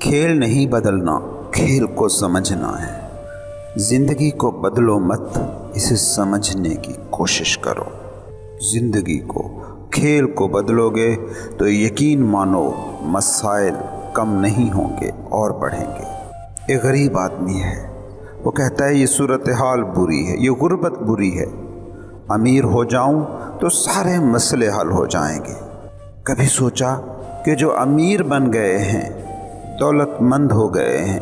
کھیل نہیں بدلنا، کھیل کو سمجھنا ہے۔ زندگی کو بدلو مت، اسے سمجھنے کی کوشش کرو۔ زندگی کو، کھیل کو بدلو گے تو یقین مانو مسائل کم نہیں ہوں گے اور بڑھیں گے۔ ایک غریب آدمی ہے، وہ کہتا ہے یہ صورتحال بری ہے، یہ غربت بری ہے، امیر ہو جاؤں تو سارے مسئلے حل ہو جائیں گے۔ کبھی سوچا کہ جو امیر بن گئے ہیں، دولت مند ہو گئے ہیں،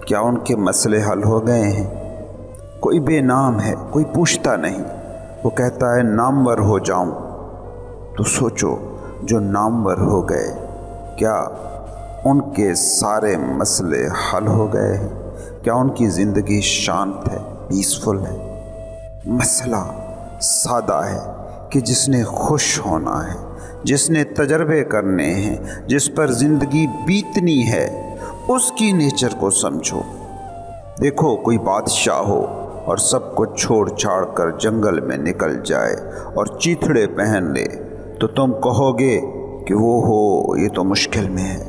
کیا ان کے مسئلے حل ہو گئے ہیں؟ کوئی بے نام ہے، کوئی پوچھتا نہیں، وہ کہتا ہے نامور ہو جاؤں۔ تو سوچو، جو نامور ہو گئے کیا ان کے سارے مسئلے حل ہو گئے ہیں؟ کیا ان کی زندگی شانت ہے، پیسفل ہے؟ مسئلہ سادہ ہے کہ جس نے خوش ہونا ہے، جس نے تجربے کرنے ہیں، جس پر زندگی بیتنی ہے، اس کی نیچر کو سمجھو۔ دیکھو، کوئی بادشاہ ہو اور سب کو چھوڑ چھاڑ کر جنگل میں نکل جائے اور چیتھڑے پہن لے تو تم کہو گے کہ وہ ہو، یہ تو مشکل میں ہے۔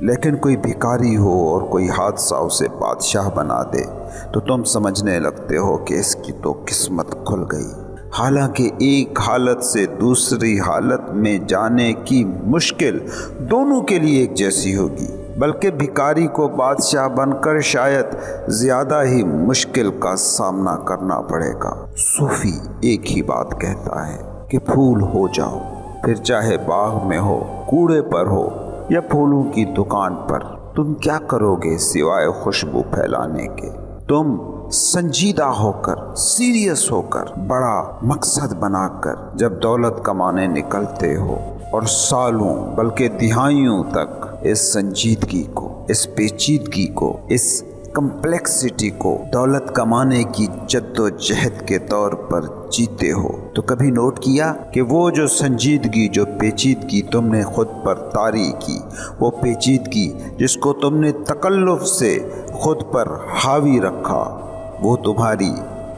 لیکن کوئی بھکاری ہو اور کوئی حادثہ اسے بادشاہ بنا دے تو تم سمجھنے لگتے ہو کہ اس کی تو قسمت کھل گئی۔ حالانکہ ایک حالت سے دوسری حالت میں جانے کی مشکل دونوں کے لیے ایک جیسی ہوگی، بلکہ بھکاری کو بادشاہ بن کر شاید زیادہ ہی مشکل کا سامنا کرنا پڑے گا۔ صوفی ایک ہی بات کہتا ہے کہ پھول ہو جاؤ، پھر چاہے باغ میں ہو، کوڑے پر ہو یا پھولوں کی دکان پر، تم کیا کرو گے سوائے خوشبو پھیلانے کے؟ تم سنجیدہ ہو کر، سیریس ہو کر، بڑا مقصد بنا کر جب دولت کمانے نکلتے ہو اور سالوں بلکہ دہائیوں تک اس سنجیدگی کو، اس پیچیدگی کو، اس کمپلیکسٹی کو دولت کمانے کی جد و جہد کے طور پر جیتے ہو، تو کبھی نوٹ کیا کہ وہ جو سنجیدگی، جو پیچیدگی تم نے خود پر طاری کی، وہ پیچیدگی جس کو تم نے تکلف سے خود پر حاوی رکھا، وہ تمہاری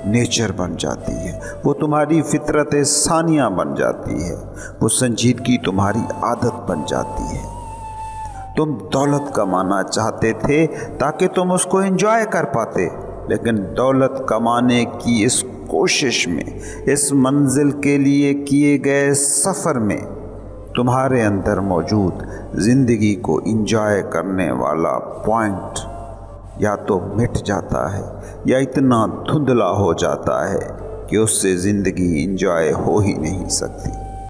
نیچر بن جاتی ہے، وہ تمہاری فطرت ثانیہ بن جاتی ہے، وہ سنجیدگی تمہاری عادت بن جاتی ہے۔ تم دولت کمانا چاہتے تھے تاکہ تم اس کو انجوائے کر پاتے، لیکن دولت کمانے کی اس کوشش میں، اس منزل کے لیے کیے گئے سفر میں، تمہارے اندر موجود زندگی کو انجوائے کرنے والا پوائنٹ یا تو مٹ جاتا ہے یا اتنا دھندلا ہو جاتا ہے کہ اس سے زندگی انجوائے ہو ہی نہیں سکتی۔